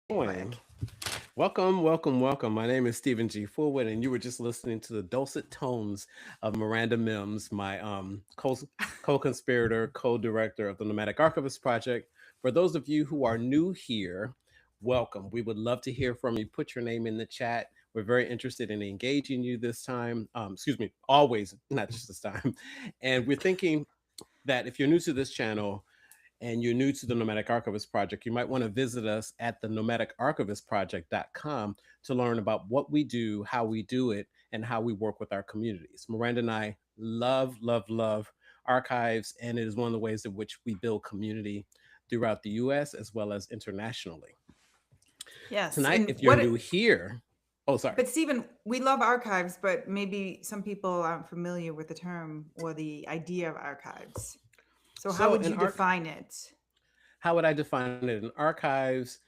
Doing? Quick. Welcome, welcome, welcome. My name is Stephen G. Fullwood, and you were just listening to the dulcet tones of Miranda Mims, my co-conspirator, co-director of the Nomadic Archivist Project. For those of you who are new here, welcome. We would love to hear from you. Put your name in the chat. We're very interested in engaging you this time. Always, not just this time. And we're thinking that if you're new to this channel, and you're new to the Nomadic Archivist Project, you might want to visit us at the nomadicarchivistproject.com to learn about what we do, how we do it, and how we work with our communities. Miranda and I love, love, love archives, and it is one of the ways in which we build community throughout the US as well as internationally. Yes. Tonight, And if you're what new it, here, oh, sorry. but Stephen, we love archives, but maybe some people aren't familiar with the term or the idea of archives. So how So, would in you arch, define it? how would I define it? In archives,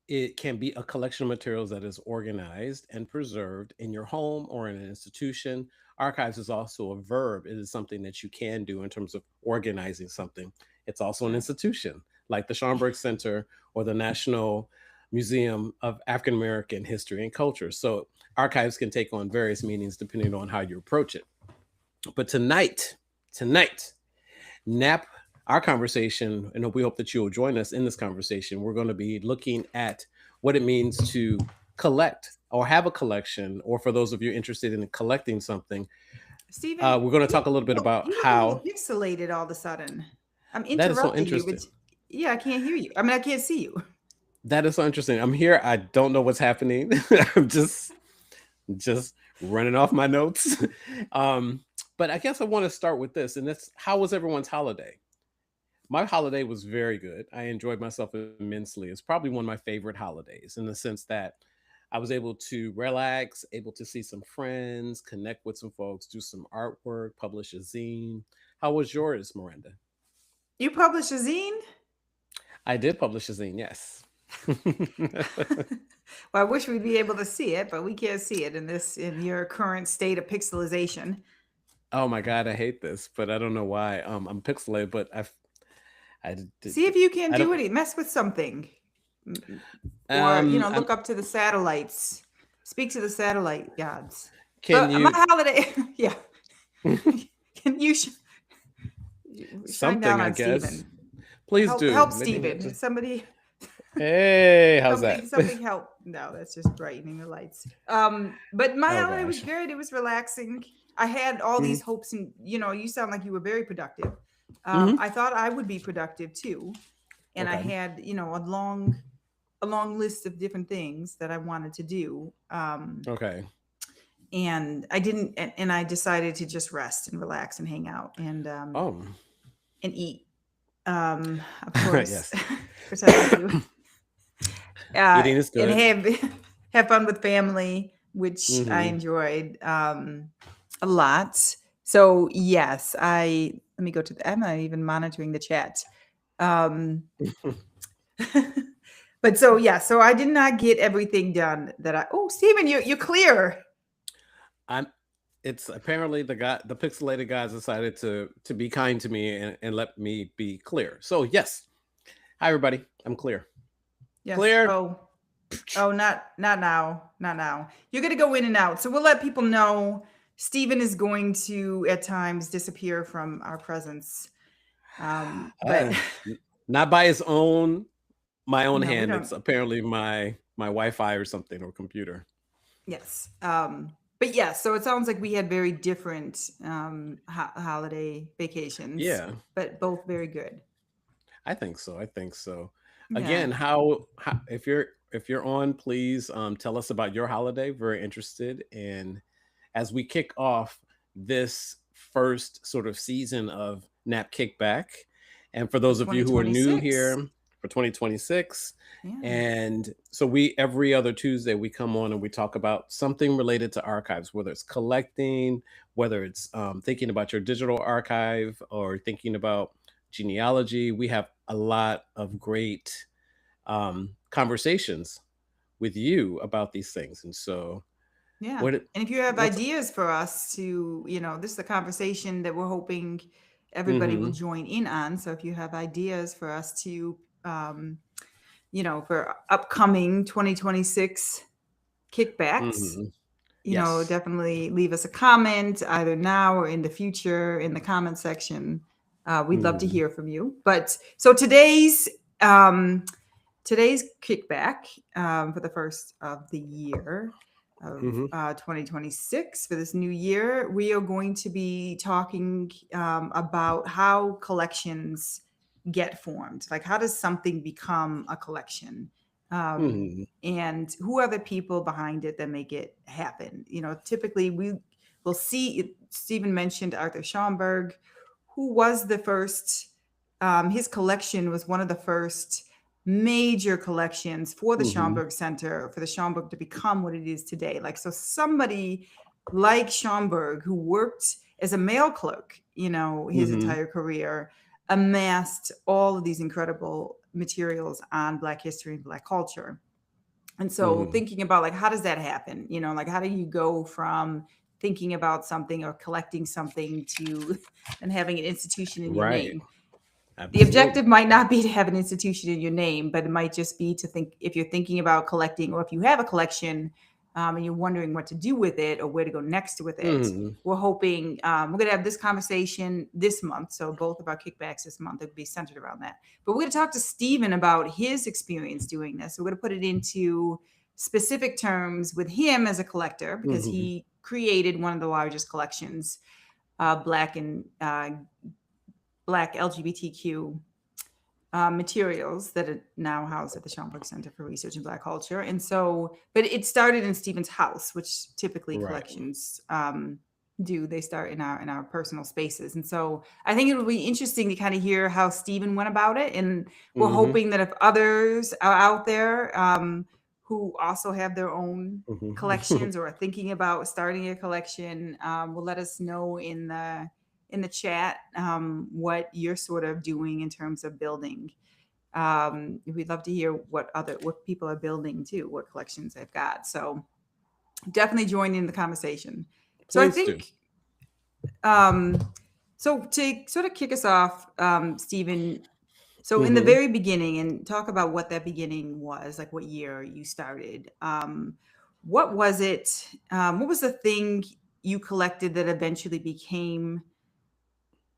it can be a collection of materials that is organized and preserved in your home or in an institution. Archives is also a verb. It is something that you can do in terms of organizing something. It's also an Right. institution, like the Schomburg Center or the National Museum of African American History and Culture. So archives can take on various meanings depending on how you approach it. But tonight, NAP, our conversation, and we hope that you'll join us in this conversation. We're going to be looking at what it means to collect or have a collection, or for those of you interested in collecting something, Stephen, we're going to talk a little bit about you look a little how pixelated all of a sudden. I'm that is so interrupting you, but interesting. yeah, I can't hear you. I mean, I can't see you. That is so interesting. I'm here. I don't know what's happening. I'm just running off my notes. um, but I guess I want to start with this, and that's how was everyone's holiday? My holiday was very good. I enjoyed myself immensely. It's probably one of my favorite holidays in the sense that I was able to relax, able to see some friends, connect with some folks, do some artwork, publish a zine. How was yours, Miranda? You publish a zine? I did publish a zine, yes. Well, I wish we'd be able to see it, but we can't see it in your current state of pixelization. Oh my god, I hate this, but I don't know why. I'm pixelated, but I See if you can I do don't. it. Mess with something, or I'm. look up to the satellites. Speak to the satellite gods. Can But my you holiday, yeah. Can you shine down something? I on guess. Stephen? Please Help do. Maybe Stephen. just. Somebody Hey, how's that? something help. No, that's just brightening the lights. But my Oh holiday was gosh. good. It was relaxing. I had all Hmm. these hopes, and you sound like you were very productive. Hmm. I thought I would be productive too, and I Okay. had a long list of different things that I wanted to do. Okay. And I didn't, and I decided to just rest and relax and hang out Oh. and eat. Of course, Yes. which I like to do. Eating is And good. have fun with family, which I Hmm. enjoyed a lot. So yes, I let me go to the. I'm not even monitoring the chat. Um, but so yeah, so I did not get everything done that I. Oh, Stephen, you're clear. I'm. It's apparently the pixelated guys decided to be kind to me and let me be clear. So yes. Hi everybody. I'm clear. Yes. Clear. Oh, not now, not now. You're gonna go in and out, so we'll let people know. Stephen is going to at times disappear from our presence. But Uh, Not by his own my own no, we hand. don't. It's apparently my Wi-Fi or something or computer. Yes. But yeah, so it sounds like we had very different holiday vacations, Yeah. but both very good. I think so. I think so. Yeah. Again, how if you're on, please tell us about your holiday. Very interested. And as we kick off this first sort of season of Nap Kickback, and for For those of you who are new 2026. here for 2026, Yeah. and so we every other Tuesday we come on and we talk about something related to archives, whether it's collecting, whether it's thinking about your digital archive or thinking about genealogy. We have a lot of great conversations with you about these things. And so, Yeah. what And if you have what's ideas for us to, this is a conversation that we're hoping everybody will mm-hmm, join in on. So if you have ideas for us to for upcoming 2026 kickbacks, Hmm. Yes. definitely leave us a comment either now or in the future in the comment section. We'd love to Hmm. hear from you. But so um, today's kickback, for the first of the year of Hmm. 2026, for this new year, we are going to be talking about how collections get formed. Like, how does something become a collection? Hmm. And who are the people behind it that make it happen? Typically we will see. Stephen mentioned Arthur Schomburg, who was the first. His collection was one of the first major collections for the Hmm. Schomburg Center, for the Schomburg to become what it is today. Like, so somebody like Schomburg, who worked as a mail clerk, his Hmm. entire career, amassed all of these incredible materials on Black history and Black culture. And so Hmm. thinking about, like, how does that happen? Like, how do you go from thinking about something or collecting something to then having an institution in your Right. name? The Absolutely. objective might not be to have an institution in your name, but it might just be to think, if you're thinking about collecting, or if you have a collection, and you're wondering what to do with it or where to go next with it. Hmm. We're hoping, we're going to have this conversation this month. So both of our kickbacks this month will be centered around that. But we're going to talk to Stephen about his experience doing this. So we're going to put it into specific terms with him as a collector, because Hmm. he created one of the largest collections, Black and Black LGBTQ materials that are now housed at the Schomburg Center for Research in Black Culture. And so, but it started in Stephen's house, which typically Right. collections do. They start in our personal spaces. And so I think it will be interesting to kind of hear how Stephen went about it. And we're Hmm. hoping that if others are out there who also have their own Hmm. collections or are thinking about starting a collection, will let us know in the chat what you're sort of doing in terms of building. We'd love to hear what people are building too, what collections they've got. So definitely join in the conversation. So I Please do. think, um, so to sort of kick us off, Stephen. So in the Hmm. very beginning, and talk about what that beginning was, like what year you started. What was it? What was the thing you collected that eventually became,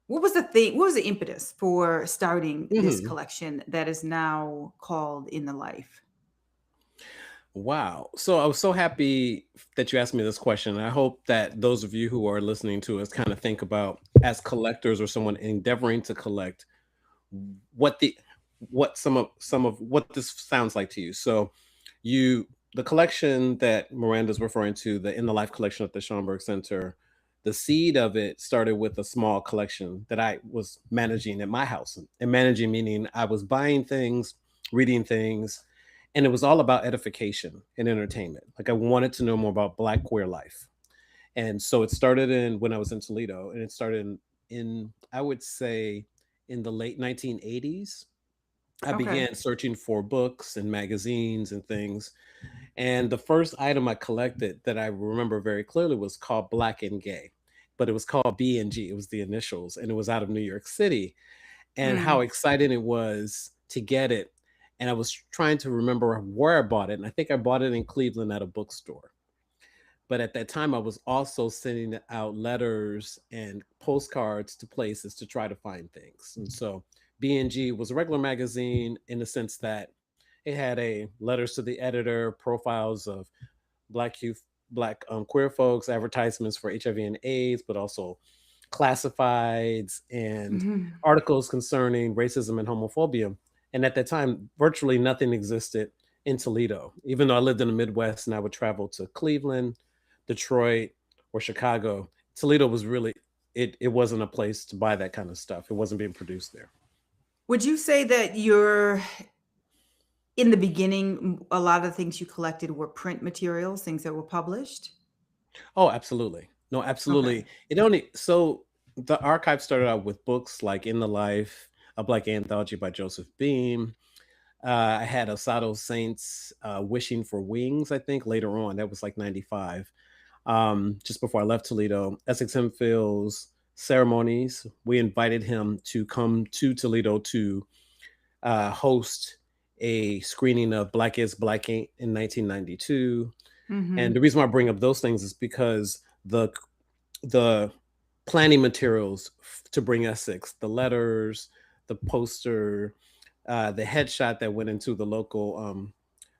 what was the thing? What was the impetus for starting this Hmm. collection that is now called In the Life? Wow. So I was so happy that you asked me this question. I hope that those of you who are listening to us kind of think about, as collectors or someone endeavoring to collect, what the what some of what this sounds like to you. So you the collection that Miranda's referring to, the In the Life collection at the Schomburg Center, the seed of it started with a small collection that I was managing at my house. And managing meaning I was buying things, reading things, and it was all about edification and entertainment. Like, I wanted to know more about Black queer life. And so it started in when I was in Toledo, and it started in I would say in the late 1980s. I Okay. began searching for books and magazines and things. And the first item I collected that I remember very clearly was called Black and Gay, but it was called B&G. It was the initials, and it was out of New York City. And how Mm. exciting it was to get it. And I was trying to remember where I bought it. And I think I bought it in Cleveland at a bookstore. But at that time, I was also sending out letters and postcards to places to try to find things. And so B&G was a regular magazine in the sense that it had a letters to the editor, profiles of Black youth, Black queer folks, advertisements for HIV and AIDS, but also classifieds and Mhm. articles concerning racism and homophobia. And at that time, virtually nothing existed in Toledo. Even though I lived in the Midwest and I would travel to Cleveland, Detroit, or Chicago, Toledo was really, it wasn't a place to buy that kind of stuff. It wasn't being produced there. Would you say that you're in the beginning, a lot of the things you collected were print materials, things that were published? Oh, absolutely. No, Okay. absolutely. It only so the archive started out with books like In the Life, a Black anthology by Joseph Beam. I had Osato Saints, Wishing for Wings, I think, later on. That was like 95. Just before I left Toledo. Essex Hempfield's Ceremonies. We invited him to come to Toledo to host a screening of Black is Black Ain't in 1992. And Mhm. the reason why I bring up those things is because the planning materials to bring Essex, the letters, the poster, the headshot that went into the local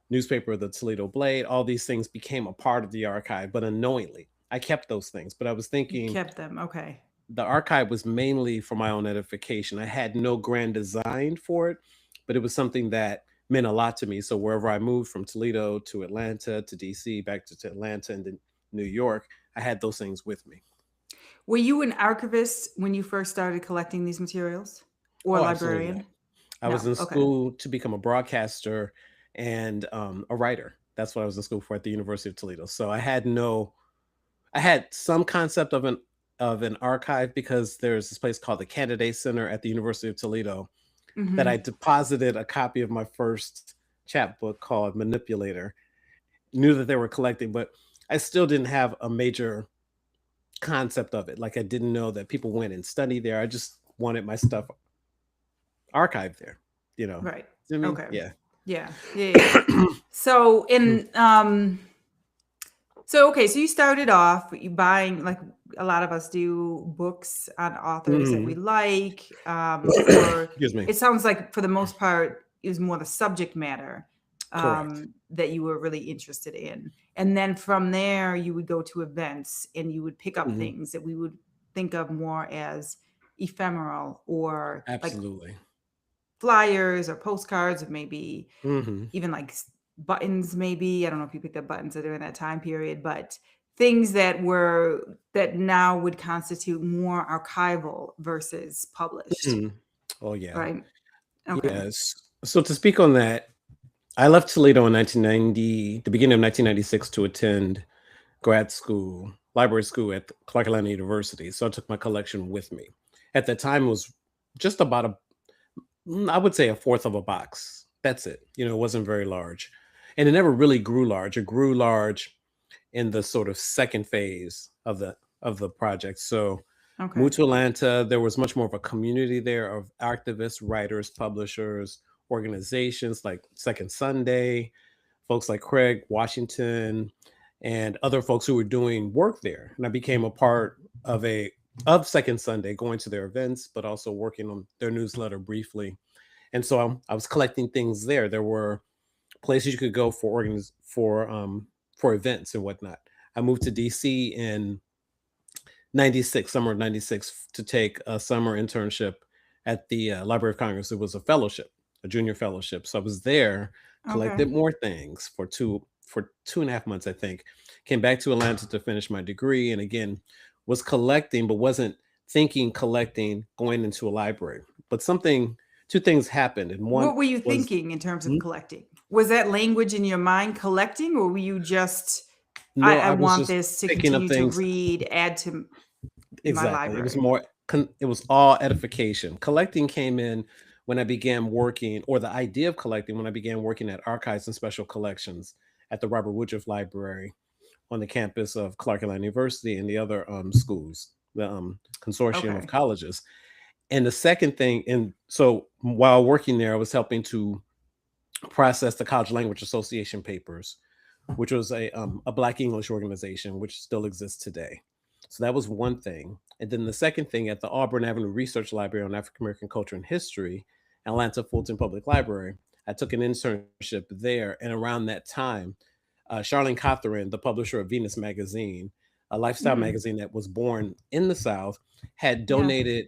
newspaper, the Toledo Blade, all these things became a part of the archive, but unknowingly. I kept those things, but I was You thinking kept them. Okay. the archive was mainly for my own edification. I had no grand design for it, but it was something that meant a lot to me. So wherever I moved from Toledo to Atlanta to DC, back to Atlanta and then New York, I had those things with me. Were you an archivist when you first started collecting these materials, or a Oh, absolutely not. librarian? I was No. in Okay. school to become a broadcaster and a writer. That's what I was in school for at the University of Toledo. So I had some concept of an archive because there's this place called the Candidate Center at the University of Toledo that I Mhm. deposited a copy of my first chapbook called Manipulator. Knew that they were collecting, but I still didn't have a major concept of it. Like I didn't know that people went and studied there. I just wanted my stuff archived there. You know, Right. I mean, Okay. yeah. Yeah. Yeah. Yeah. So in so okay, so you started off you buying like a lot of us do books on authors that we Mhm. like, or Excuse me. it sounds like for the most part it was more the subject matter Correct. that you were really interested in. And then from there you would go to events and you would pick up Mhm. things that we would think of more as ephemeral or like Absolutely. flyers or postcards or maybe Mhm. even like buttons maybe. I don't know if you picked up buttons during that time period, but things that now would constitute more archival versus published, Mhm. Oh, yeah. right? Okay. Yes. So to speak on that, I left Toledo in 1990, the beginning of 1996, to attend grad school, library school at Clark Atlanta University. So I took my collection with me. At that time, it was just about I would say a fourth of a box. That's it. You know, it wasn't very large. And it never really grew large. It grew large in the sort of second phase of the project. So Okay. moved to Atlanta. There was much more of a community there of activists, writers, publishers, organizations like Second Sunday, folks like Craig Washington, and other folks who were doing work there. And I became a part of a of Second Sunday, going to their events, but also working on their newsletter briefly. And so I was collecting things there. There were places you could go for events and whatnot. I moved to DC in 96, summer of 96, to take a summer internship at the Library of Congress. It was a fellowship, a junior fellowship. So I was there, Okay. collected more things for 2.5 months, I think. Came back to Atlanta to finish my degree, and again was collecting, but wasn't thinking collecting going into a library. But two things happened, and one What were you was thinking in terms of hmm? collecting? Was that language in your mind collecting, or were you just, No, I I was want just this to picking up continue to things. read, add to my Exactly. It was library? more it was all edification. Collecting came in when I began working, or the idea of collecting when I began working at archives and special collections at the Robert Woodruff Library on the campus of Clark Atlanta University and the other schools, the consortium of Okay. colleges. And the second thing, and so while working there, I was helping to process the College Language Association papers, which was a Black English organization, which still exists today. So that was one thing. And then the second thing, at the Auburn Avenue Research Library on African American Culture and History, Atlanta Fulton Public Library, I took an internship there. And around that time, Charlene Cothran, the publisher of Venus Magazine, a lifestyle Mm, magazine that was born in the South, had yeah. donated.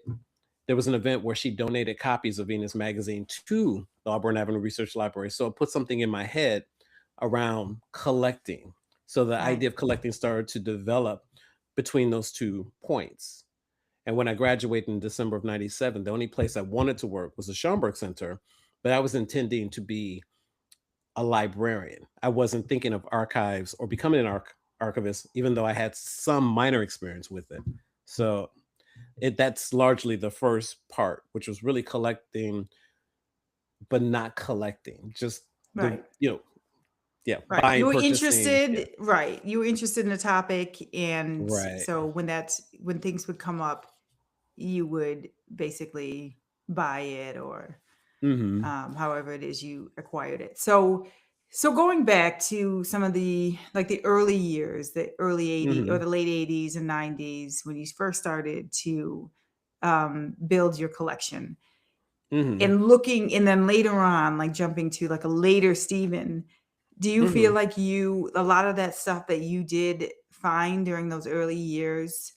There was an event where she donated copies of Venus Magazine to the Auburn Avenue Research Library. So it put something in my head around collecting. So the Right. idea of collecting started to develop between those 2 points. And when I graduated in December of 97, the only place I wanted to work was the Schomburg Center, but I was intending to be a librarian. I wasn't thinking of archives or becoming an archivist, even though I had some minor experience with it. So that's largely the first part, which was really collecting, but not collecting. Just the Right. yeah, Right. You buying, were purchasing. Yeah, interested, right. You were interested in the topic, and right. so when things would come up, you would basically buy it or Mm-hmm. however it is you acquired it. So going back to some of the like the early years, the early 80s or Mm-hmm. the late 80s and 90s when you first started to build your collection Mm-hmm. and looking and then later on like jumping to like a later Stephen, do you feel Mm-hmm. like you a lot of that stuff that you did find during those early years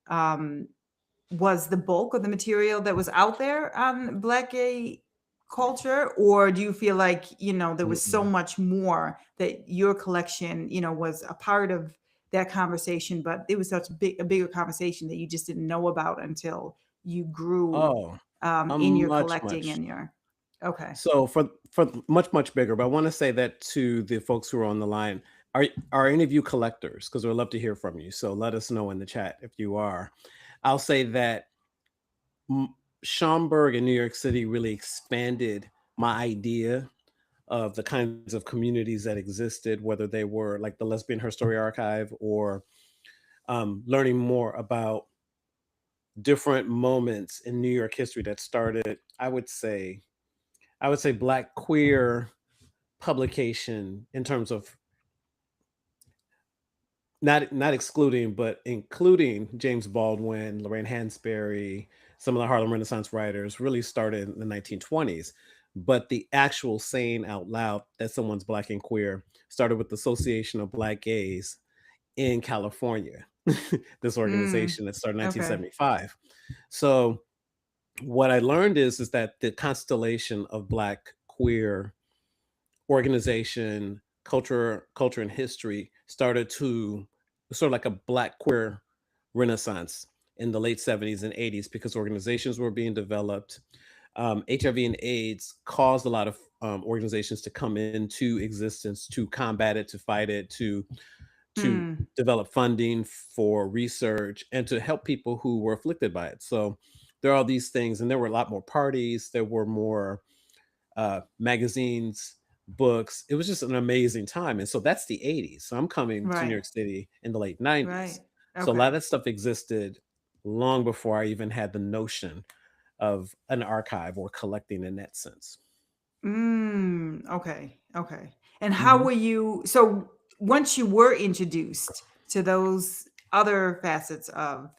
um, was the bulk of the material that was out there on Black gay culture? Or do you feel like, there was so Mm-mm. much more that your collection, was a part of that conversation, but it was such a bigger conversation that you just didn't know about until you grew Oh, in I'm your much, collecting much. and your okay. So for much, much bigger, but I want to say that to the folks who are on the line. Are any of you collectors? Because we'd love to hear from you. So let us know in the chat if you are. I'll say that M- Schaumburg in New York City really expanded my idea of the kinds of communities that existed, whether they were like the Lesbian Her Story Archive or learning more about different moments in New York history that started, I would say Black queer publication in terms of not excluding but including James Baldwin, Lorraine Hansberry, some of the Harlem Renaissance writers really started in the 1920s. But the actual saying out loud that someone's Black and queer started with the Association of Black Gays in California. This Mm, organization that started in okay. 1975. So what I learned is that the constellation of Black queer organization, culture and history started to sort of like a Black queer renaissance in the late 70s and 80s because organizations were being developed. HIV and AIDS caused a lot of organizations to come into existence to combat it, to fight it, to Mm, develop funding for research and to help people who were afflicted by it. So there are all these things, and there were a lot more parties. There were more magazines, books. It was just an amazing time. And so that's the 80s. So I'm coming to New right. York City in the late 90s. Right. So a lot of Okay. that stuff existed long before I even had the notion of an archive or collecting in that sense. Okay. Okay. And how Hmm. were you so once you were introduced to those other facets of,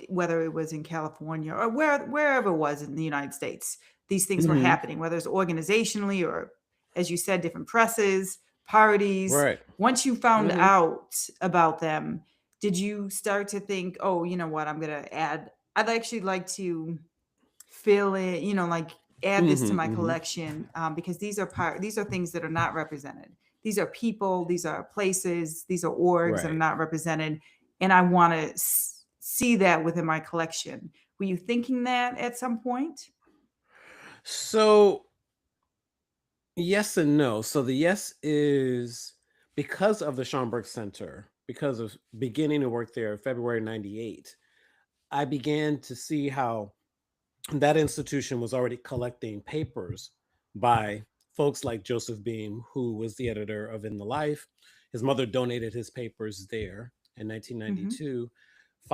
whether it was in California or wherever it was in the United States, these things were Hmm. happening, whether it's organizationally or, as you said, different presses, parties. Right. Once you found Hmm. out about them, did you start to think, oh, you know what, I'd actually like to fill in, like add this to Hmm. my Hmm. collection because these are things that are not represented. These are people, these are places, these are orgs that are Right. not represented, and I want to see that within my collection. Were you thinking that at some point? So yes and no. So the yes is because of the Schomburg Center, because of beginning to work there February 98, I began to see how that institution was already collecting papers by folks like Joseph Beam, who was the editor of In the Life. His mother donated his papers there in Hmm. 1992.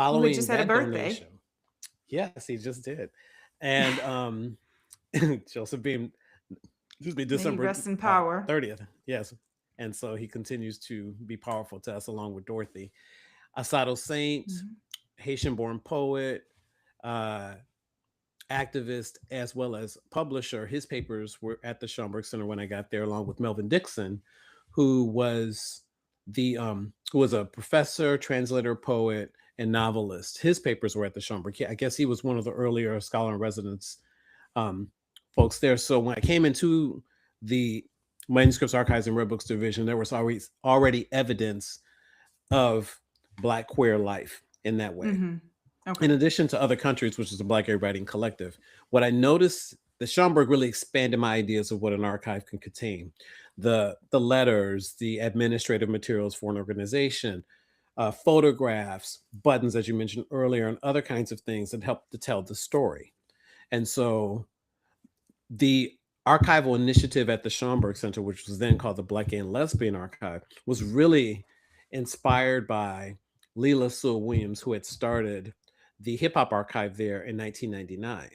Who had Following just had a that birthday. donation, yes, he just did. And Joseph Beam, excuse me, May he December rest in power. 30th. Yes. And so he continues to be powerful to us along with Dorothy. Asado Saint, Mhm. Haitian born poet, uh, activist as well as publisher. His papers were at the Schomburg Center when I got there, along with Melvin Dixon, who was who was a professor, translator, poet, and novelist. His papers were at the Schomburg. I guess he was one of the earlier scholar in residence um, folks there. So when I came into the manuscripts archives and rare books division, there was already evidence of Black queer life in that way Mhm. in Okay. addition to other countries, which is a Black Gay Writing Collective. What I noticed, the Schomburg really expanded my ideas of what an archive can contain. The letters, the administrative materials for an organization, photographs, buttons, as you mentioned earlier, and other kinds of things that help to tell the story. And so the archival initiative at the Schomburg Center, which was then called the Black Gay and Lesbian Archive, was really inspired by Leela Sewell Williams, who had started the Hip Hop Archive there in 1999.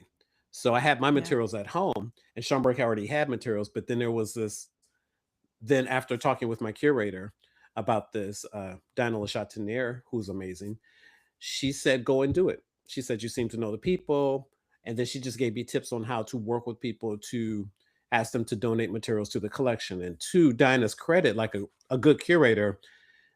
So I had my Yeah. materials at home, and Schomburg already had materials. But then there was this. Then after talking with my curator about this, Dinah Lechatinier, who's amazing, she said, "Go and do it." She said, "You seem to know the people," and then she just gave me tips on how to work with people to ask them to donate materials to the collection. And to Dinah's credit, like a good curator,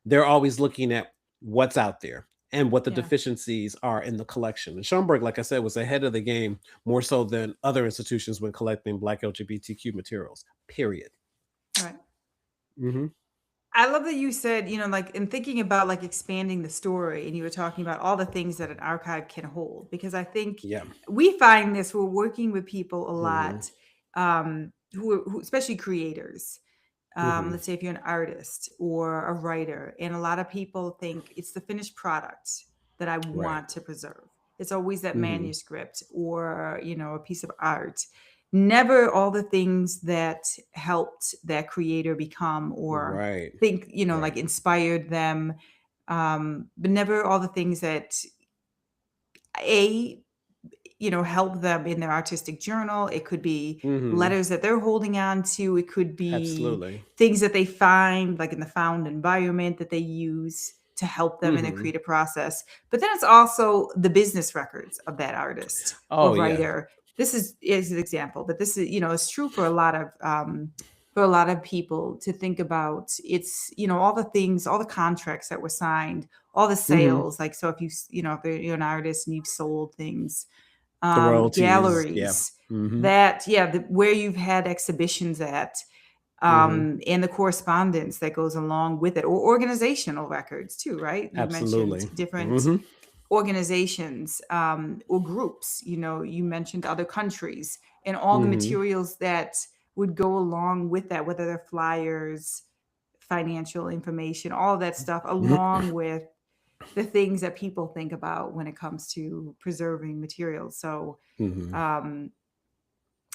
they're always looking at what's out there and what the Yeah. deficiencies are in the collection. And Schoenberg, like I said, was ahead of the game more so than other institutions when collecting Black LGBTQ materials. Period. Right. Hmm. I love that you said, like in thinking about like expanding the story, and you were talking about all the things that an archive can hold, because I think Yeah. we find this, we're working with people a Hmm. lot, who especially creators. Hmm. Let's say if you're an artist or a writer, and a lot of people think it's the finished product that I Right. want to preserve. It's always that Hmm. manuscript or, a piece of art. Never all the things that helped that creator become or Right. think, like Right. inspired them. But never all the things that a help them in their artistic journal. It could be Hmm. letters that they're holding on to. It could be Absolutely. things that they find, like in the found environment, that they use to help them in their Hmm. creative process. But then it's also the business records of that artist or Oh yeah. writer. This is an example, but this is, it's true for a lot of people to think about. It's, all the things, all the contracts that were signed, all the Hmm. sales. Like, so if you're an artist and you've sold things, The royalties. Yeah. galleries Hmm. that, where you've had exhibitions at, Hmm. and the correspondence that goes along with it, or organizational records too, right? You mentioned Absolutely. different Hmm. organizations, or groups. You mentioned other countries and all the Hmm. materials that would go along with that, whether they're flyers, financial information, all of that stuff, along with the things that people think about when it comes to preserving materials. So, Hmm. um,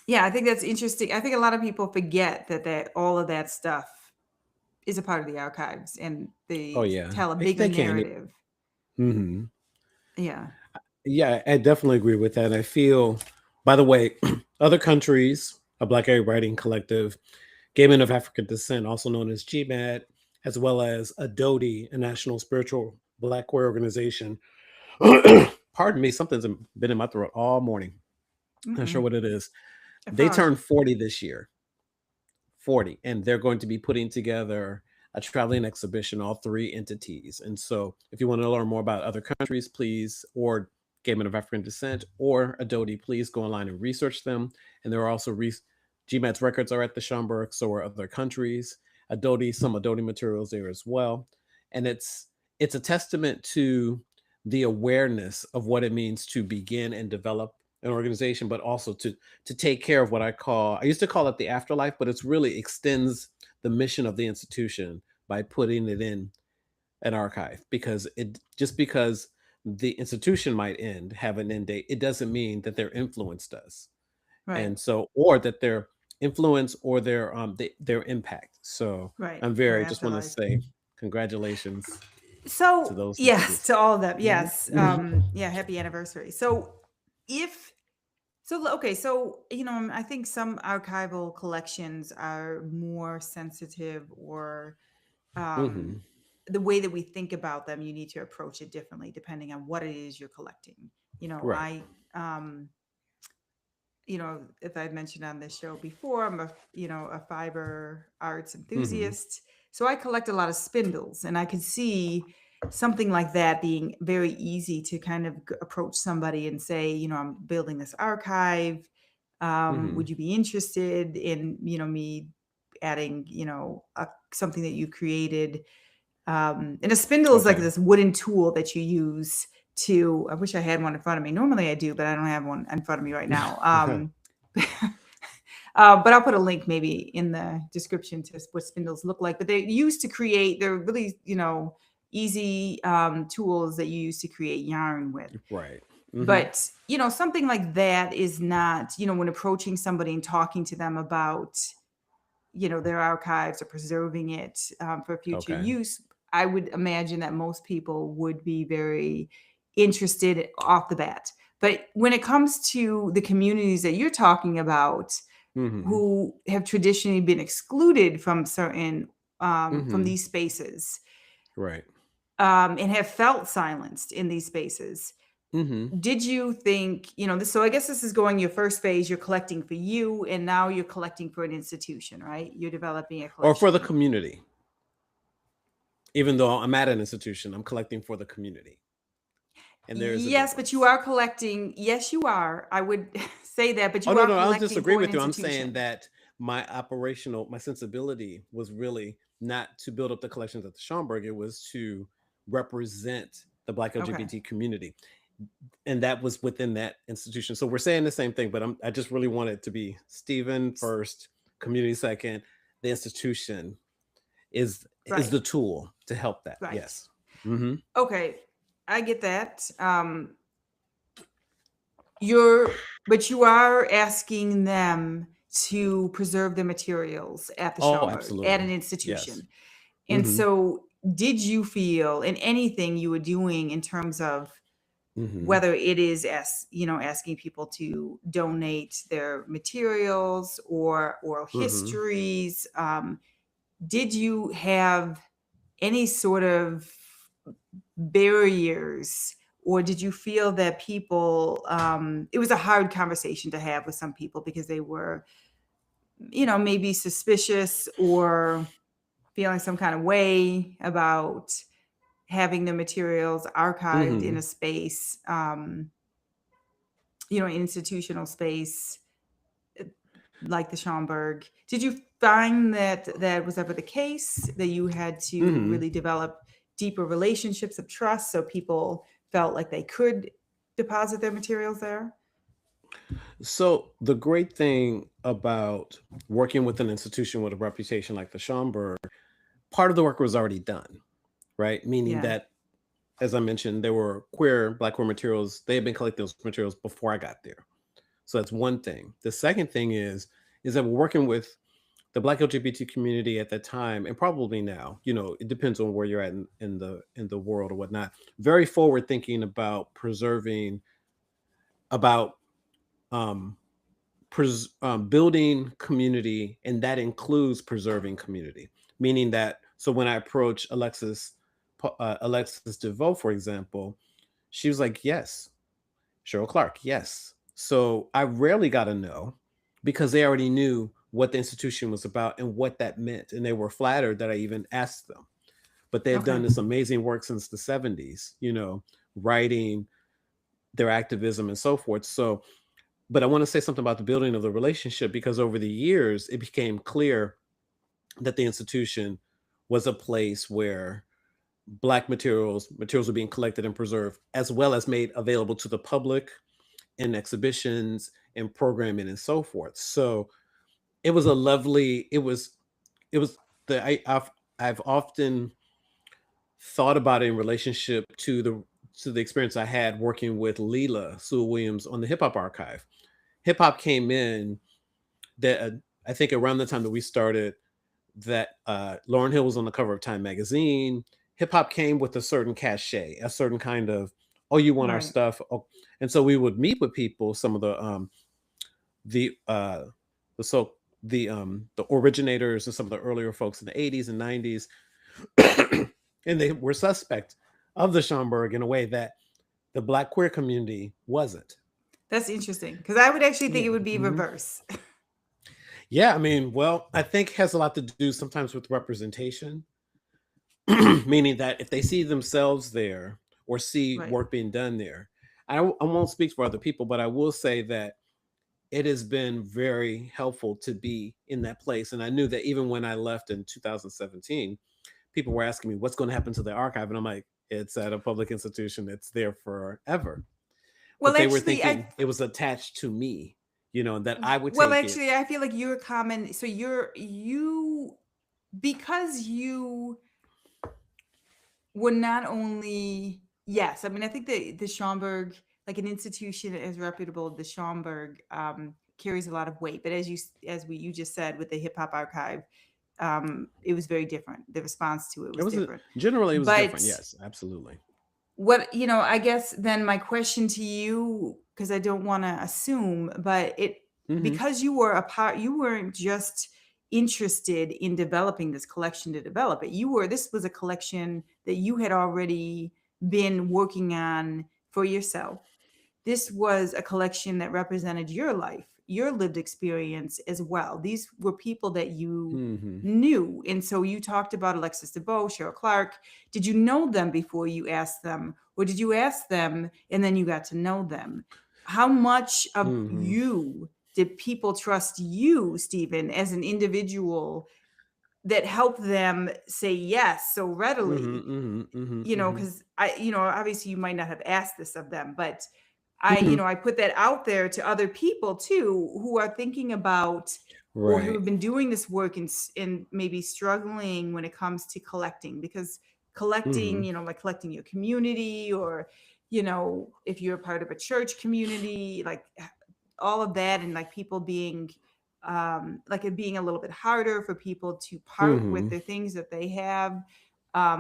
yeah, I think that's interesting. I think a lot of people forget that all of that stuff is a part of the archives, and Oh they yeah. tell a bigger They can. narrative. Hmm. Yeah. Yeah, I definitely agree with that. I feel, by the way, other countries, a Black Area Writing Collective, Gay Men of African Descent, also known as GMAD, as well as ADODI, a national spiritual Black queer organization. Pardon me, something's been in my throat all morning. Not sure Mm-mm. what it is. A They frog. turned 40 this year. 40, and they're going to be putting together a traveling exhibition, all three entities. And so if you want to learn more about other countries, please, or Gay Men of African Descent or Adodi, please go online and research them. And there are also GMAT's records are at the Schomburg, so are other countries. Adodi, some Adodi materials there as well. And it's a testament to the awareness of what it means to begin and develop an organization, but also to take care of what I used to call it the afterlife, but it's really extends the mission of the institution by putting it in an archive. Because it just because the institution might have an end date, it doesn't mean that their influence does. Right. And so, or that their influence or their impact. So Right. I'm Their very just want to afterlife. say congratulations to So those yes, entities. to all of them. Yes. Mhm. Yeah. Happy anniversary. So if okay, so I think some archival collections are more sensitive, or um, Mhm. the way that we think about them, you need to approach it differently depending on what it is you're collecting. Right. I, if I've mentioned on this show before, I'm a fiber arts Mhm. enthusiast. So I collect a lot of spindles, and I could see something like that being very easy to kind of approach somebody and say, I'm building this archive. Mhm. Would you be interested in, me adding, something that you created? And a spindle is like Okay. this wooden tool that you use to, I wish I had one in front of me. Normally I do, but I don't have one in front of me right now. But I'll put a link maybe in the description to what spindles look like. But they're used to create, they're really, easy tools that you use to create yarn with. Right. Mhm. But, something like that is not, when approaching somebody and talking to them about, their archives or preserving it, for future Okay. use, I would imagine that most people would be very interested off the bat. But when it comes to the communities that you're talking about, Mhm. who have traditionally been excluded from certain from Mhm. these spaces, Right. and have felt silenced in these spaces. Mhm. Did you think, this, so I guess this is going your first phase, you're collecting for you, and now you're collecting for an institution, right? You're developing a Or for the collection. community. Even though I'm at an institution, I'm collecting for the community, and there is a Yes, but you difference. are collecting. Yes, you are. I would say that, but Oh, you no, are no, I'll collecting disagree for an with you. I'm saying institution. that my sensibility was really not to build up the collections at the Schomburg. It was to represent the Black Okay. LGBT community, and that was within that institution. So we're saying the same thing, but I just really want it to be Stephen S- first, community second. The institution is Right. the tool to help that. Right. Yes. Hmm. Okay. I get that. You're but you are asking them to preserve the materials at the Oh, Schomburg, at absolutely. an Yes. institution. And Hmm. so, did you feel in anything you were doing in terms of Hmm. whether it is asking people to donate their materials or oral Hmm. histories, did you have any sort of barriers, or did you feel that people, it was a hard conversation to have with some people because they were, maybe suspicious or feeling some kind of way about having the materials archived in Hmm. a space, institutional space, uh, like the Schomburg? Did you find that that was ever the case, that you had to Hmm. really develop deeper relationships of trust so people felt like they could deposit their materials there? So the great thing about working with an institution with a reputation like the Schomburg, part of the work was already done, right? Meaning Yeah. that, as I mentioned, there were Black queer materials. They had been collecting those materials before I got there. So that's one thing. The second thing is that we're working with the Black LGBT community at that time, and probably now. It depends on where you're at in the world or whatnot. Very forward thinking about preserving, about um, building community, and that includes preserving community. Meaning that, so when I approach Alexis DeVoe, for example, she was like, "Yes, Cheryl Clark, yes." So I rarely got to know because they already knew what the institution was about and what that meant, and they were flattered that I even asked them. But they had done Okay. this amazing work since the '70s, writing their activism and so forth. So, but I want to say something about the building of the relationship, because over the years it became clear that the institution was a place where Black materials were being collected and preserved, as well as made available to the public in exhibitions and programming and so forth. So it was a lovely. It was the I've often thought about it in relationship to the experience I had working with Leela Sewell Williams on the Hip Hop Archive. Hip hop came in that I think around the time that we started, that Lauryn Hill was on the cover of Time magazine. Hip hop came with a certain cachet, a certain kind of, oh, you want our Right. stuff, oh. And so we would meet with people, some of the uh the so the originators and some of the earlier folks in the '80s and '90s, and they were suspect of the Schomburg in a way that the Black queer community wasn't. That's interesting because I would actually think Yeah. it would be Mhm. reverse. Yeah, I mean, well, I think it has a lot to do sometimes with representation, meaning that if they see themselves there or see Right. work being done there, I won't speak for other people, but I will say that it has been very helpful to be in that place. And I knew that even when I left in 2017, people were asking me what's going to happen to the archive, and I'm like, it's at a public institution, it's there forever. Well, But they were actually, thinking it was attached to me, that I would well, take it. actually, I feel like you're common. So you because you were not only, yes, I mean, I think the Schomburg, like an institution as reputable, the Schomburg, carries a lot of weight. But you just said with the Hip Hop Archive, it was very different. The response to it It was was different. generally it was But different. Yes, absolutely. I guess then my question to you, because I don't want to assume, but Hmm. because you weren't just interested in developing this collection to develop it. This was a collection that you had already been working on for yourself. This was a collection that represented your life, your lived experience as well. These were people that you Hmm. knew. And so you talked about Alexis DeVoe, Cheryl Clark. Did you know them before you asked them? Or did you ask them and then you got to know them? How much of Hmm. you did people trust you, Stephen, as an individual that helped them say yes so Hmm. readily? Hmm. Hmm. Because obviously you might not have asked this of them, but Hmm. I put that out there to other people too who are thinking about or who Right. have been doing this work and maybe struggling when it comes to collecting, because collecting, Hmm. like collecting your community, or if you're a part of a church community, like all of that, and like people being like it being a little bit harder for people to part with Hmm. their things that they have,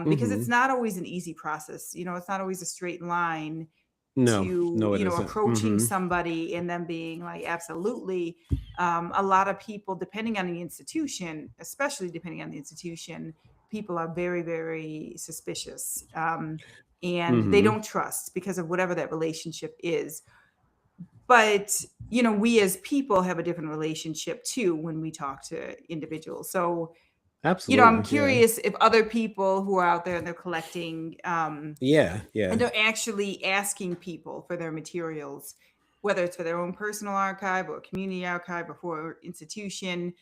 because it's Hmm. not always an easy process. It's not always a straight line No, to no, it isn't. approaching Hmm. somebody and them being like absolutely. A lot of people, depending on the institution, especially depending on the institution, people are very, very suspicious, and they Hmm. don't trust because of whatever that relationship is. But we as people have a different relationship too when we talk to individuals. So I'm Absolutely. Yeah. curious if other people who are out there and they're collecting, Yeah. and Yeah. they're actually asking people for their materials, whether it's for their own personal archive or community archive or for institution,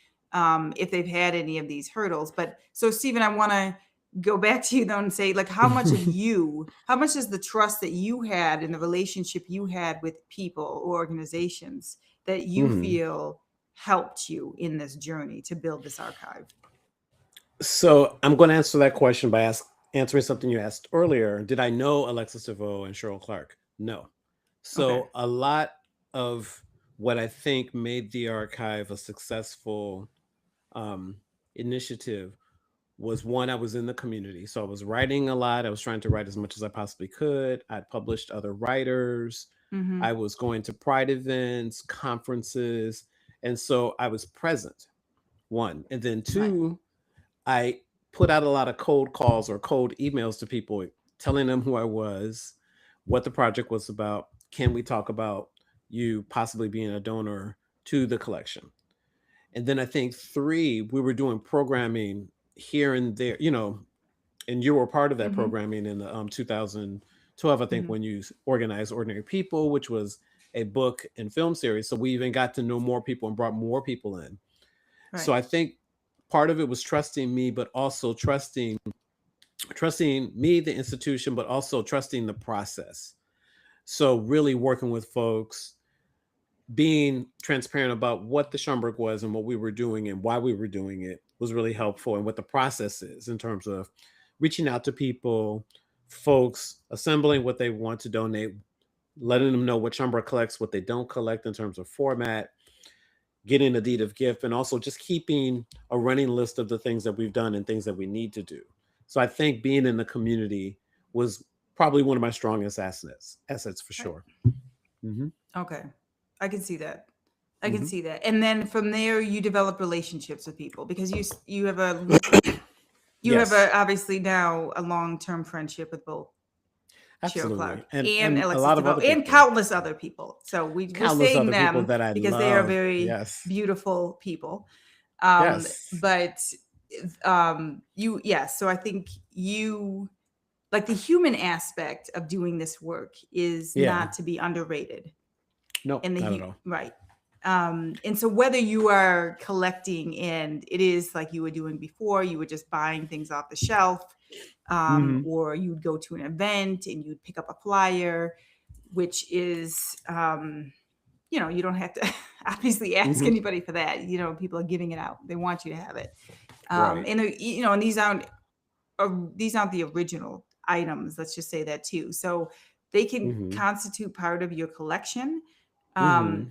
if they've had any of these hurdles. But so, Stephen, I want to go back to you though and say, like, how much is the trust that you had in the relationship you had with people or organizations that you Hmm. feel helped you in this journey to build this archive? So I'm going to answer that question by answering something you asked earlier. Did I know Alexis DeVoe and Cheryl Clark? No. Okay. So a lot of what I think made the archive a successful um, initiative was, one, I was in the community. So I was writing a lot. I was trying to write as much as I possibly could. I'd published other writers. Mm-hmm. I was going to pride events, conferences. And so I was present, one. And then Right. two, I put out a lot of cold calls or cold emails to people telling them who I was, what the project was about. Can we talk about you possibly being a donor to the collection? And then I think three, we were doing programming here and there, and you were part of that Mm-hmm. programming in the 2012, I think, Mm-hmm. when you organized Ordinary People, which was a book and film series. So we even got to know more people and brought more people in. So Right. I think part of it was trusting me, but also trusting me, the institution, but also trusting the process. So really working with folks, being transparent about what the Schomburg was and what we were doing and why we were doing it was really helpful, and what the process is in terms of reaching out to people, folks, assembling what they want to donate, letting them know what Schomburg collects, what they don't collect in terms of format, getting a deed of gift, and also just keeping a running list of the things that we've done and things that we need to do. So I think being in the community was probably one of my strongest assets for Right. sure. Hmm. Okay. I can see that. I can Hmm. see that. And then from there you develop relationships with people because you have Yes, a obviously now a long-term friendship with both Cheryl absolutely, Clark and and and a Alexis lot of DeVoe other and people, countless other people. So we're countless saying other people them that I because they are love. very Yes, beautiful people. yes, But you yes, so I think you like the human aspect of doing this work is yeah, not to be underrated. nope, And not at all. right. And so whether you are collecting and it is like you were doing before, you were just buying things off the shelf, Hmm. or you would go to an event and you'd pick up a flyer, which is you don't have to obviously ask Hmm. anybody for that. People are giving it out, they want you to have it. Right. And these aren't the original items, let's just say that too. So they can Hmm. constitute part of your collection, Hmm.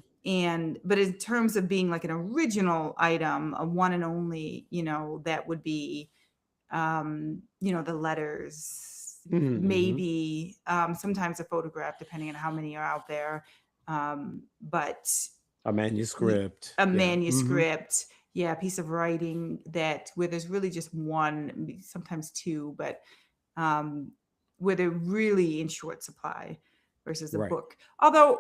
but in terms of being like an original item, a one and only, that would be the letters, Hmm. maybe sometimes a photograph, depending on how many are out there. But A y- manuscript. a Yeah. Hmm. manuscript, yeah, a piece of writing that where there's really just one, sometimes two, but um, where they're really in short supply versus a Right. book. Although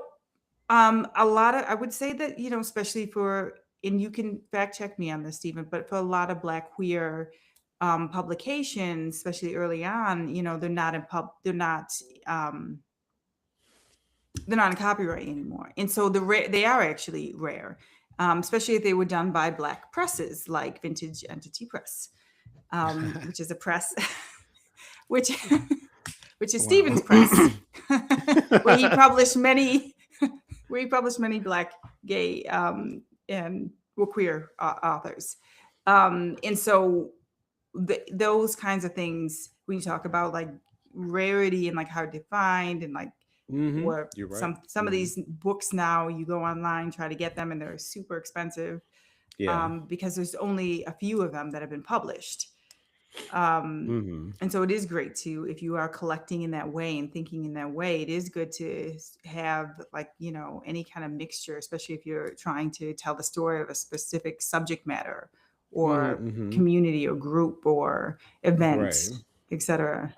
a lot of, I would say that, especially for, and you can fact check me on this, Stephen, but for a lot of Black queer publications, especially early on, um, they're not in copyright anymore, and so they are actually rare, especially if they were done by Black presses like Vintage Entity Press, which is a press, which which is Wow. Stephen's press, where he published many where he published many Black, gay, and queer authors, and so those kinds of things when you talk about like rarity and like how defined and like Hmm. or You're right. some of Hmm. these books now you go online try to get them and they're super expensive, Yeah. because there's only a few of them that have been published, um, Hmm. and so it is great to, if you are collecting in that way and thinking in that way, it is good to have like, any kind of mixture, especially if you're trying to tell the story of a specific subject matter Hmm. or Hmm. community or group or event, Right. etc.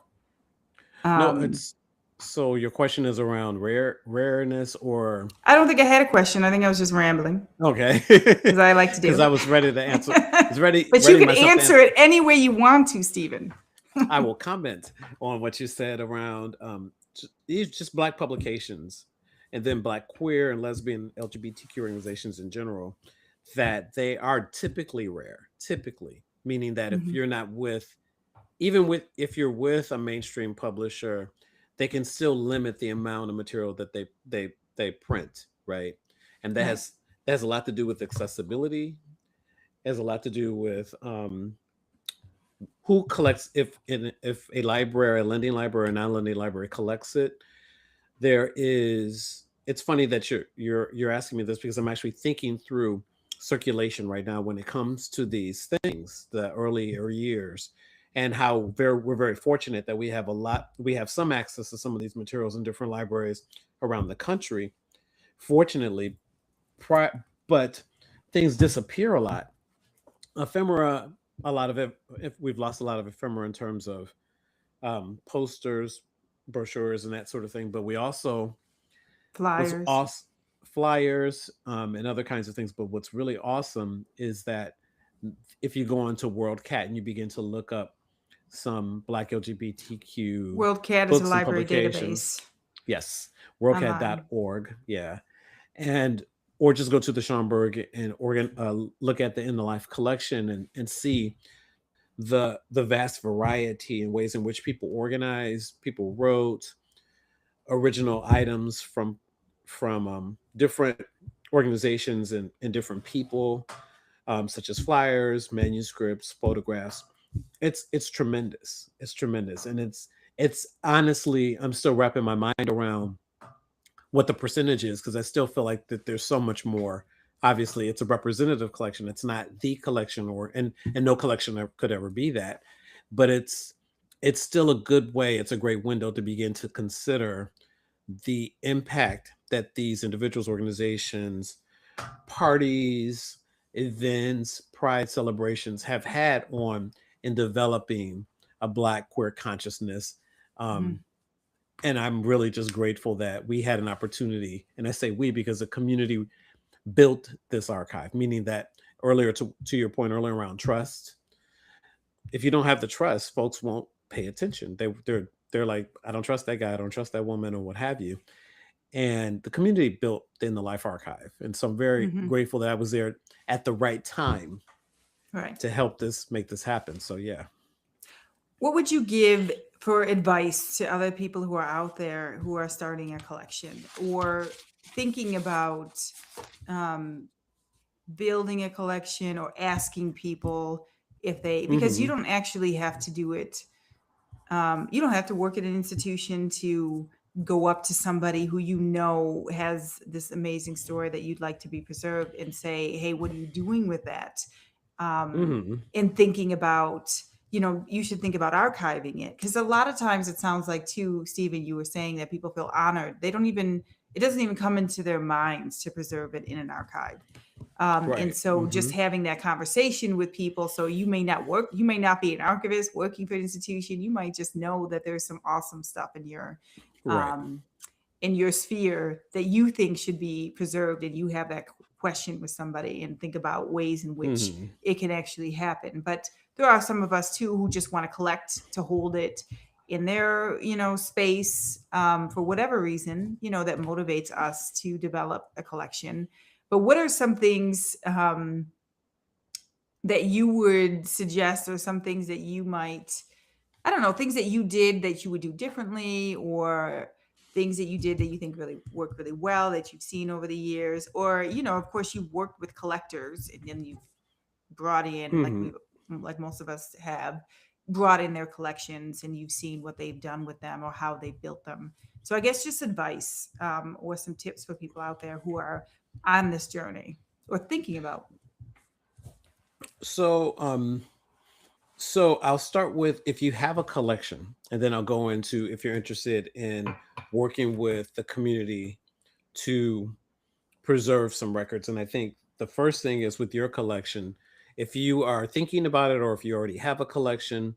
No, um, it's so your question is around rareness or I don't think I had a question. I think I was just rambling, okay. as I like to Because do. I was ready to answer. Was ready But you ready can myself to answer answer. it any way you want to, Stephen. I will comment on what you said around these just black publications and then black queer and lesbian LGBTQ organizations in general, that they are typically rare. Typically, meaning that if Hmm. you're not with, even with, if you're with a mainstream publisher, they can still limit the amount of material that they print, right? And Right. that has a lot to do with accessibility. It has a lot to do with who collects, if a library, a lending library or non-lending library collects it. There is, it's funny that you're asking me this because I'm actually thinking through circulation right now when it comes to these things, the earlier years, and how we're very fortunate that we have some access to some of these materials in different libraries around the country, fortunately. But things disappear a lot. Ephemera, a lot of it, if we've lost a lot of ephemera in terms of posters, brochures, and that sort of thing. But we also, what's Flyers. awesome, flyers, and other kinds of things. But what's really awesome is that if you go onto World Cat and you begin to look up some Black LGBTQ World Cat is a books and library publications, database yes, online. worldcat.org, yeah, and or just go to the Schomburg and look at the In the Life collection and see the vast variety and ways in which people organize, people wrote original items from different organizations and different people, such as flyers, manuscripts, photographs. It's tremendous. It's tremendous, and it's honestly, I'm still wrapping my mind around what the percentage is because I still feel like that there's so much more. Obviously, it's a representative collection. It's not the collection, or and no collection could ever be that, but it's still a good way. It's a great window to begin to consider the impact that these individuals, organizations, parties, events, pride celebrations have had on in developing a Black queer consciousness. Um, Mhm. and I'm really just grateful that we had an opportunity, and I say we because the community built this archive, meaning that earlier, to your point earlier around trust, if you don't have the trust, folks won't pay attention. They're like, I don't trust that guy, I don't trust that woman, or what have you. And the community built in the Life Archive, and so I'm very Mhm. grateful that I was there at the right time Right. to help this make this happen. So yeah. What would you give for advice to other people who are out there who are starting a collection or thinking about um, building a collection or asking people if they, because you Hmm. don't actually have to do it. You don't have to work at an institution to go up to somebody who has this amazing story that you'd like to be preserved and say, "Hey, what are you doing with that?" Um, Hmm. and thinking about you should think about archiving it, because a lot of times it sounds like too, Stephen, you were saying that people feel honored. They don't even it doesn't even come into their minds to preserve it in an archive. And Right. so just having that conversation with people, so you may not be an archivist working for an institution, you might just know that there's some awesome stuff Right. um, in your sphere that you think should be preserved, and you have that question with somebody and think about ways in which Hmm. it can actually happen. But there are some of us too who just want to collect to hold it in their space, for whatever reason that motivates us to develop a collection. But what are some things that you would suggest, or some things that you might, I don't know, things that you did that you would do differently, or things that you did that you think really worked really well that you've seen over the years? Or, of course, you've worked with collectors, and then you've brought in, Hmm. like most of us have, brought in their collections, and you've seen what they've done with them or how they built them. So I guess just advice, or some tips for people out there who are on this journey or thinking about. So, so I'll start with if you have a collection, and then I'll go into if you're interested in working with the community to preserve some records. And I think the first thing is with your collection, if you are thinking about it or if you already have a collection,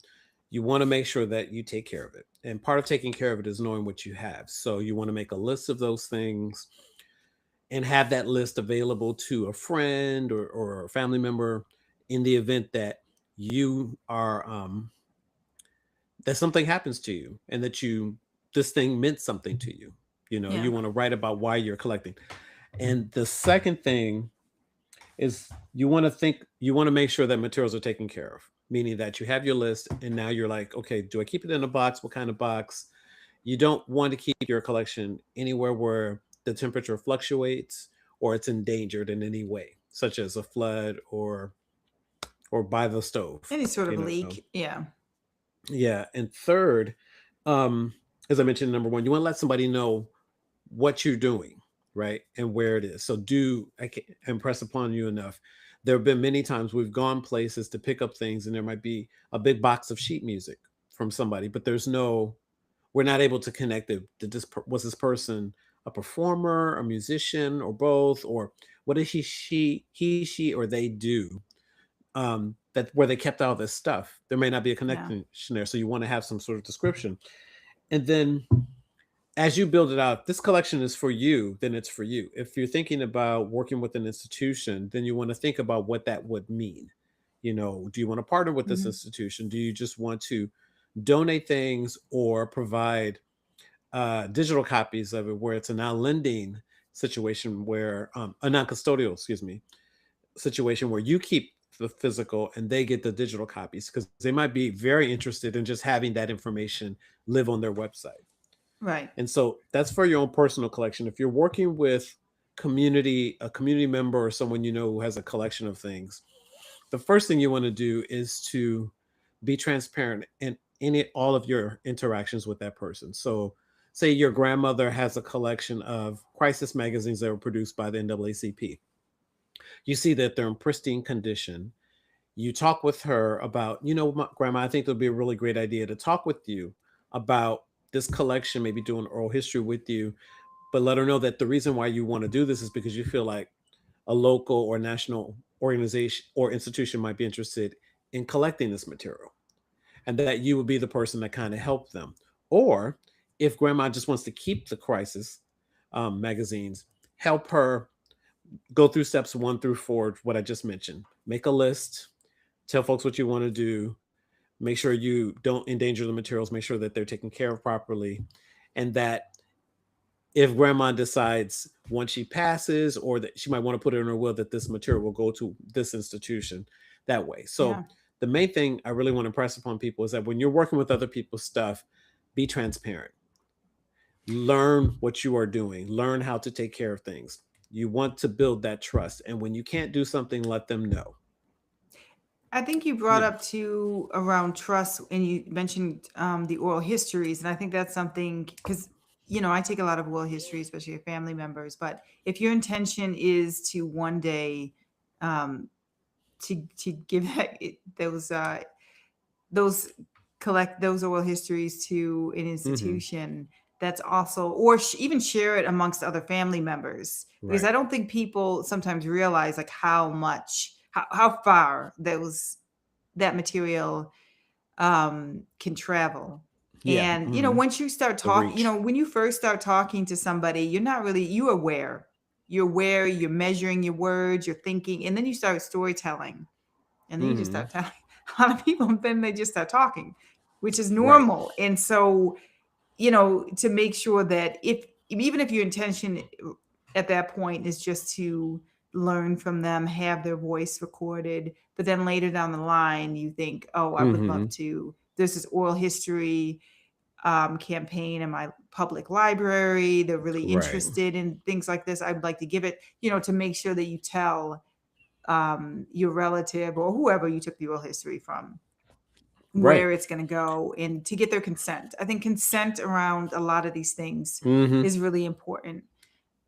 you want to make sure that you take care of it. And part of taking care of it is knowing what you have. So you want to make a list of those things and have that list available to a friend or a family member in the event that you are that something happens to you and that you this thing meant something to you. Yeah. You want to write about why you're collecting. And the second thing is you want to make sure that materials are taken care of, meaning that you have your list and now you're like, okay, do I keep it in a box? What kind of box? You don't want to keep your collection anywhere where the temperature fluctuates or it's endangered in any way, such as a flood or by the stove. Any sort You of know, leak. Yeah. yeah. And third, um, as I mentioned, number one, you want to let somebody know what you're doing, right, and where it is. So do I can impress upon you enough. There have been many times we've gone places to pick up things, and there might be a big box of sheet music from somebody, but there's no we're not able to connect it. Was this person a performer, a musician, or both, or what did she, or they do? That where they kept all this stuff. There may not be a Yeah. connection there, so you want to have some sort of description. And then as you build it out, this collection is for you, then it's for you. If you're thinking about working with an institution, then you want to think about what that would mean. Do you want to partner with this Mhm. institution? Do you just want to donate things or provide digital copies of it where it's a non-lending situation where a non-custodial, excuse me, situation where you keep the physical and they get the digital copies because they might be very interested in just having that information live on their website. Right. And so that's for your own personal collection. If you're working with a community member or someone who has a collection of things, the first thing you want to do is to be transparent in any all of your interactions with that person. So say your grandmother has a collection of crisis magazines that were produced by the NAACP. You see that they're in pristine condition. You talk with her about, grandma, I think it would be a really great idea to talk with you about this collection, maybe do an oral history with you, but let her know that the reason why you want to do this is because you feel like a local or national organization or institution might be interested in collecting this material and that you would be the person that kind of helped them. Or if grandma just wants to keep the crisis magazines, help her go through steps 1 through 4, what I just mentioned. Make a list, tell folks what you want to do, make sure you don't endanger the materials, make sure that they're taken care of properly, and that if grandma decides once she passes or that she might want to put it in her will that this material will go to this institution that way. So Yeah. the main thing I really want to impress upon people is that when you're working with other people's stuff, be transparent. Learn what you are doing, learn how to take care of things. You want to build that trust. And when you can't do something, let them know. I think you brought Yeah. up too around trust, and you mentioned the oral histories, and I think that's something because I take a lot of oral history, especially of family members. But if your intention is to one day um, to give those those collect those oral histories to an Mm-hmm. institution that's also, or even share it amongst other family members, because Right. I don't think people sometimes realize like how much, how far that material can travel. Yeah. And Mm-hmm. once you start The talking, reach. when you first start talking to somebody, you're not really, you're aware, you're measuring your words, you're thinking, and then you start storytelling, and then you just Mm-hmm. start telling a lot of people, and then they just start talking, which is Right. normal. And so, to make sure that, if even if your intention at that point is just to learn from them, have their voice recorded, but then later down the line you think, oh, I would Mm-hmm. love to, there's this oral history campaign in my public library, they're really Right. interested in things like this, I'd like to give it, to make sure that you tell your relative or whoever you took the oral history from Right. where it's going to go, and to get their consent. I think consent around a lot of these things Mm-hmm. is really important.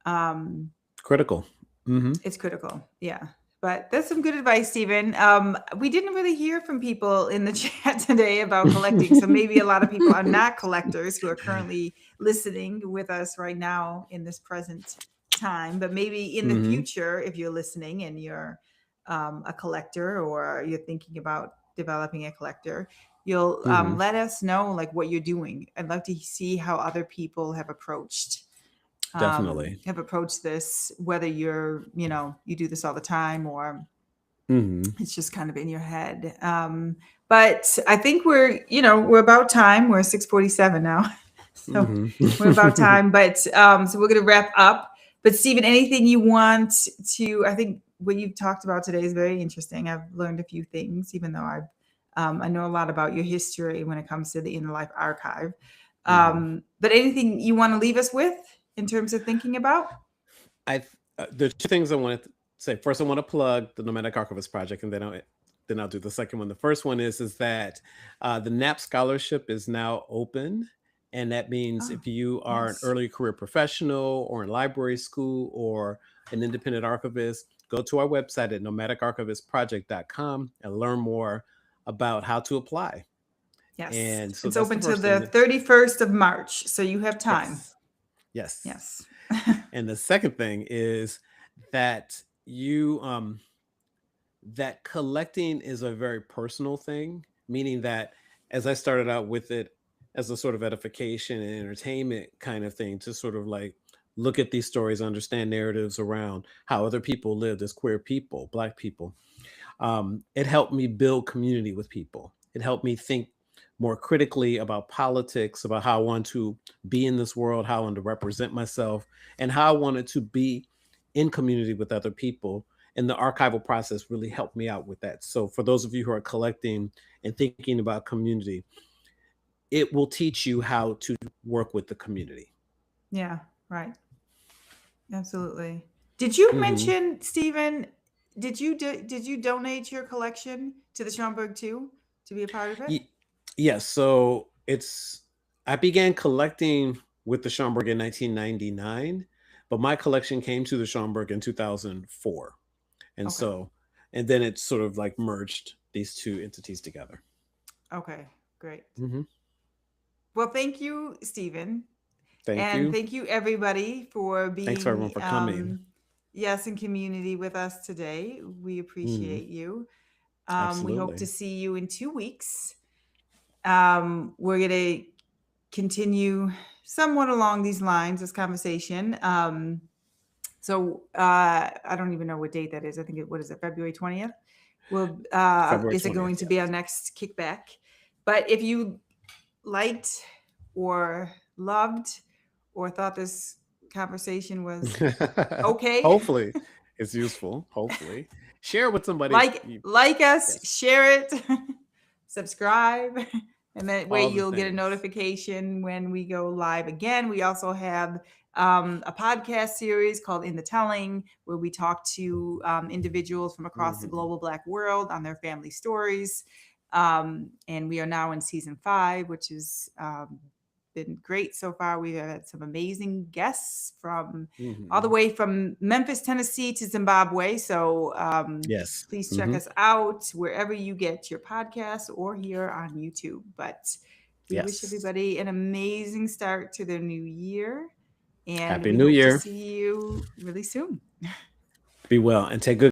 Um, Critical. Mm-hmm. it's critical. Yeah. But that's some good advice, Stephen. We didn't really hear from people in the chat today about collecting. So maybe a lot of people are not collectors who are currently listening with us right now in this present time. But maybe in the Mm-hmm. future, if you're listening and you're a collector, or you're thinking about developing a collector, you'll Mm-hmm. let us know like what you're doing. I'd love to see how other people Definitely. have approached this, whether you do this all the time, or Mm-hmm. it's just kind of in your head. But I think we're about time. We're 6:47 now. So we're about Mm-hmm. time. But so we're going to wrap up. But Stephen, anything you want to, I think what you've talked about today is very interesting. I've learned a few things, even though I know a lot about your history when it comes to the Inner Life Archive. Mm-hmm. But anything you want to leave us with in terms of thinking about? There's two things I wanted to say. First, I want to plug the Nomadic Archivist Project, and then I'll do the second one. The first one is that the NAP scholarship is now open, and that means Oh, if you are an yes. early career professional or in library school or an independent archivist, go to our website at nomadicarchivistproject.com and learn more about how to apply. Yes. And so It's that's the open to first thing. the 31st of March, so you have time. Yes, yes. Yes. And the second thing is that that collecting is a very personal thing, meaning that as I started out with it as a sort of edification and entertainment kind of thing, to sort of like look at these stories, understand narratives around how other people lived as queer people, Black people, it helped me build community with people. It helped me think more critically about politics, about how I want to be in this world, how I want to represent myself, and how I wanted to be in community with other people. And the archival process really helped me out with that. So, for those of you who are collecting and thinking about community, it will teach you how to work with the community. Yeah, right. Absolutely. Did you Mm-hmm. mention, Stephen, did you donate your collection to the Schomburg too, to be a part of it? Yes. So I began collecting with the Schomburg in 1999, but my collection came to the Schomburg in 2004. And Okay. so, and then it sort of like merged these two entities together. Okay. Great. Hmm. Well, thank you, Stephen. Thank And you. thank you, everybody, for Thanks for everyone being, for coming. yes, in community with us today. We Hmm. appreciate you. We hope to Absolutely. see you in 2 weeks. We're going to continue somewhat along these lines, this conversation. So I don't even know what date that is. I think what is it, February 20th? Well, February is it going 20th. to be our next kickback? But if you liked or loved or thought this conversation was Yes. okay, Hopefully it's useful. Hopefully. Share it with somebody. like us, Yes. share it, subscribe, and that way All the you'll get a things. notification when we go live again. We also have a podcast series called In the Telling, where we talk to individuals from across the Hmm. global Black world on their family stories. And we are now in season 5, which is been great so far. We've had some amazing guests from all the Mhm. way from Memphis, Tennessee to Zimbabwe. So Yes. please check Mhm. us out wherever you get your podcasts or here on YouTube. But we wish Yes. everybody an amazing start to their new year. And Happy we New hope to Year. see you really soon. Be well and take good